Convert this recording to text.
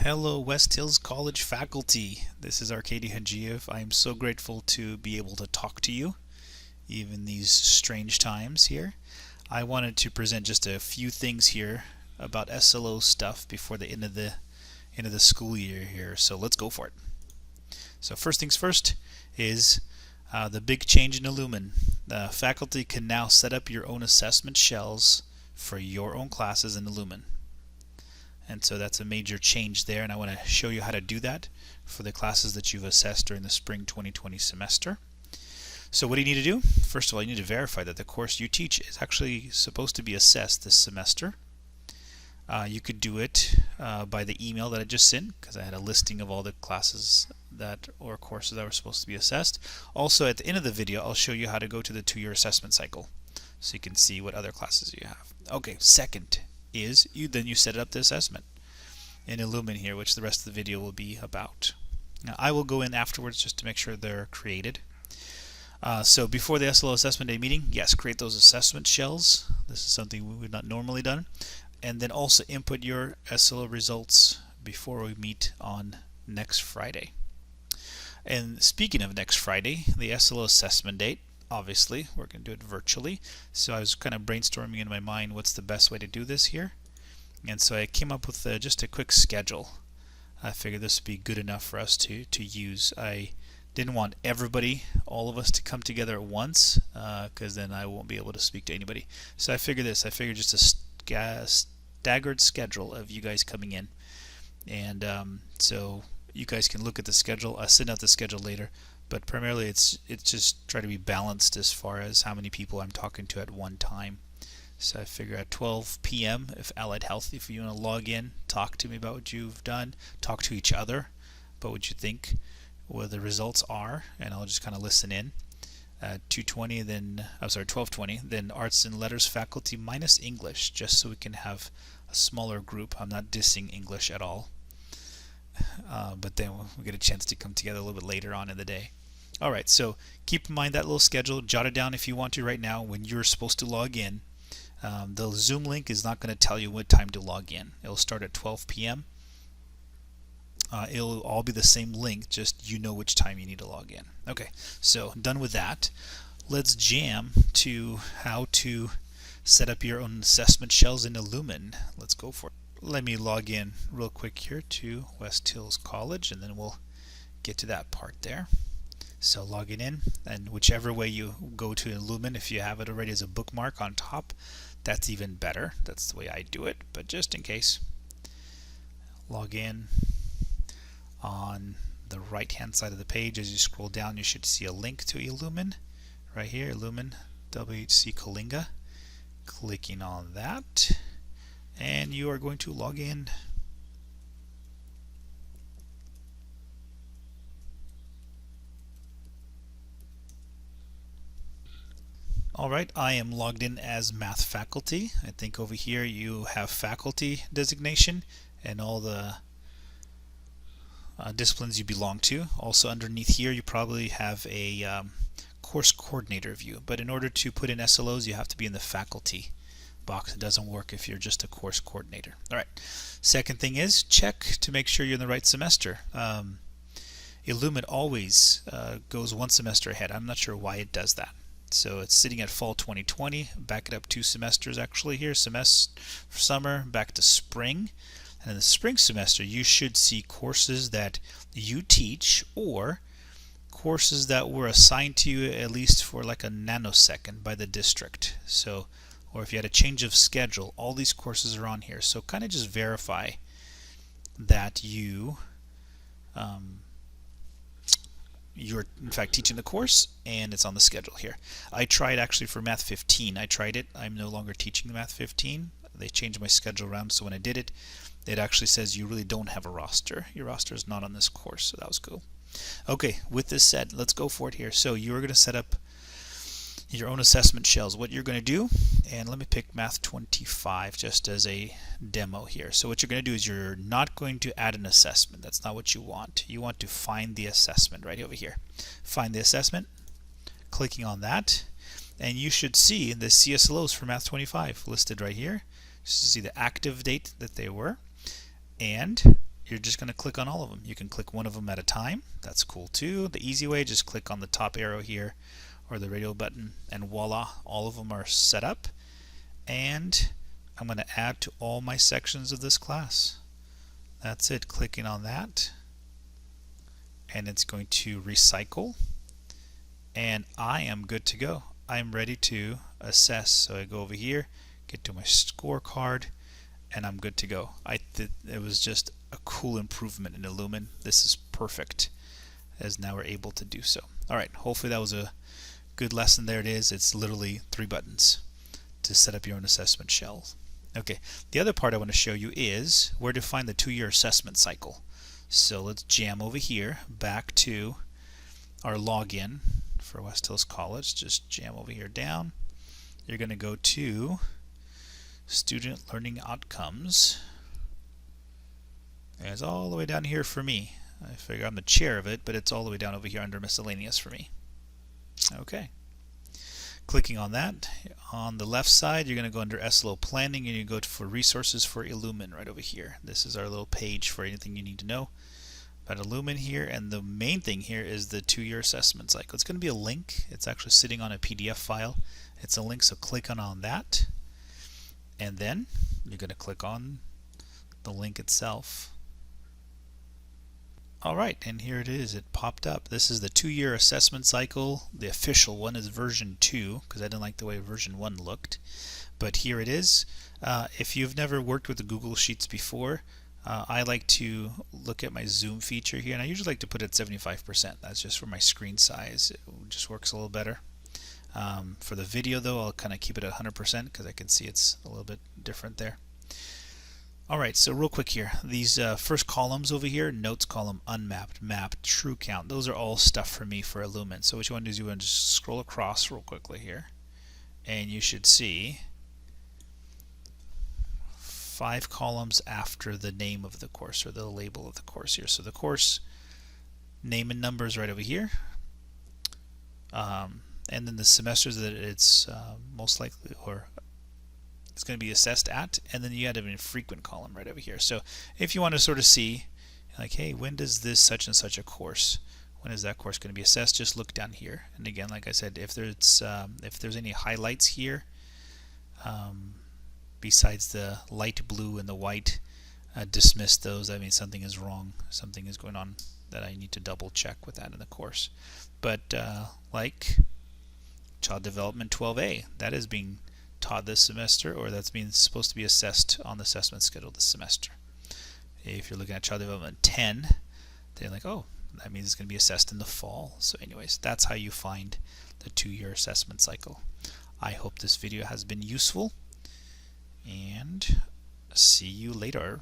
Hello, West Hills College faculty. This is Arcadia Hajiev. I am so grateful to be able to talk to you, even these strange times here. I wanted to present just a few things here about SLO stuff before the end of the school year here. So let's go for it. So first things first is the big change in Illumin. The faculty can now set up your own assessment shells for your own classes in Illumin. And so that's a major change there, and I want to show you how to do that for the classes that you've assessed during the spring 2020 semester. So what do you need to do? First of all, you need to verify that the course you teach is actually supposed to be assessed this semester. You could do it by the email that I just sent, because I had a listing of all the classes or courses that were supposed to be assessed. Also, at the end of the video, I'll show you how to go to the 2-year assessment cycle, so you can see what other classes you have. Okay, second is you set up the assessment in Illumin here, which the rest of the video will be about. Now, I will go in afterwards just to make sure they're created. So before the SLO assessment day meeting, yes, create those assessment shells. This is something we've not normally done. And then also input your SLO results before we meet on next Friday. And speaking of next Friday, the SLO assessment date, obviously we're going to do it virtually, so I was kind of brainstorming in my mind what's the best way to do this here, and so I came up with just a quick schedule. I figured this would be good enough for us to use. I didn't want everybody, all of us, to come together at once, because then I won't be able to speak to anybody. So I figured just a staggered schedule of you guys coming in, and so you guys can look at the schedule. I'll send out the schedule later, but primarily it's just try to be balanced as far as how many people I'm talking to at one time. So I figure at 12 p.m. if Allied Health, if you want to log in, talk to me about what you've done, talk to each other about what you think, what the results are, and I'll just kind of listen in. 2:20, then 12:20, then Arts and Letters faculty minus English, just so we can have a smaller group. I'm not dissing English at all. But then we'll get a chance to come together a little bit later on in the day. Alright, so keep in mind that little schedule. Jot it down if you want to right now when you're supposed to log in. The Zoom link is not going to tell you what time to log in. It'll start at 12 p.m. It'll all be the same link, just you know which time you need to log in. Okay, so done with that. Let's jam to how to set up your own assessment shells in Illumin. Let's go for it. Let me log in real quick here to West Hills College, and then we'll get to that part there. So logging in, and whichever way you go to Illumin, if you have it already as a bookmark on top, that's even better. That's the way I do it, but just in case, log in. On the right hand side of the page, as you scroll down, you should see a link to Illumin right here, Illumin WHCC Coalinga. Clicking on that, and you are going to log in. Alright, I am logged in as math faculty. I think over here you have faculty designation and all the disciplines you belong to. Also underneath here you probably have a course coordinator view, but in order to put in SLOs you have to be in the faculty box. It doesn't work if you're just a course coordinator. Alright, second thing is check to make sure you're in the right semester. Illumin always goes one semester ahead. I'm not sure why it does that. So it's sitting at fall 2020, back it up 2 semesters actually here, summer back to spring. And in the spring semester you should see courses that you teach or courses that were assigned to you at least for like a nanosecond by the district. So, or if you had a change of schedule, all these courses are on here. So kind of just verify that you're in fact teaching the course and it's on the schedule here. I tried actually for Math 15. I tried it. I'm no longer teaching Math 15. They changed my schedule around, so when I did it, it actually says you really don't have a roster. Your roster is not on this course, so that was cool. Okay, with this said, let's go for it here. So you're going to set up your own assessment shells. What you're going to do, and let me pick Math 25 just as a demo here. So what you're going to do is you're not going to add an assessment. That's not what you want. You want to find the assessment right over here. Find the assessment, clicking on that, and you should see the CSLOs for Math 25 listed right here. So see the active date that they were, and you're just going to click on all of them. You can click one of them at a time. That's cool too. The easy way, just click on the top arrow here or the radio button, and voila, all of them are set up. And I'm going to add to all my sections of this class. That's it. Clicking on that, and it's going to recycle, and I am good to go. I'm ready to assess. So I go over here, get to my scorecard, and I'm good to go. It was just a cool improvement in Illumin. This is perfect, as now we're able to do so. Alright, hopefully that was a good lesson. There it is. It's literally 3 buttons to set up your own assessment shell. Okay, the other part I want to show you is where to find the 2-year assessment cycle. So let's jam over here back to our login for West Hills College. Just jam over here down. You're going to go to Student Learning Outcomes. And it's all the way down here for me. I figure I'm the chair of it, but it's all the way down over here under Miscellaneous for me. Okay. Clicking on that, on the left side you're going to go under SLO Planning, and you go for Resources for Illumin right over here. This is our little page for anything you need to know about Illumin here, and the main thing here is the 2-year assessment cycle. It's going to be a link. It's actually sitting on a PDF file. It's a link, so click on that, and then you're going to click on the link itself. Alright, and here it is. It popped up. This is the 2-year assessment cycle. The official one is version 2, because I didn't like the way version 1 looked. But here it is. If you've never worked with the Google Sheets before, I like to look at my zoom feature here, and I usually like to put it at 75%. That's just for my screen size. It just works a little better. For the video though, I'll kind of keep it at 100% because I can see it's a little bit different there. Alright, so real quick here, these first columns over here, notes column, unmapped, mapped, true count, those are all stuff for me for Illumin. So what you want to do is you want to just scroll across real quickly here, and you should see 5 columns after the name of the course, or the label of the course here. So the course name and numbers right over here, and then the semesters that it's most likely, or it's going to be assessed at, and then you add an infrequent column right over here. So if you want to sort of see, like, hey, when does this such and such a course, when is that course going to be assessed, just look down here. And again, like I said, if there's any highlights here, besides the light blue and the white, dismiss those. That means something is wrong, something is going on that I need to double check with that in the course. But like Child Development 12A, that is being taught this semester, or that's being supposed to be assessed on the assessment schedule this semester. If you're looking at Child Development 10, they're like, oh, that means it's going to be assessed in the fall. So anyways, that's how you find the 2-year assessment cycle. I hope this video has been useful, and see you later.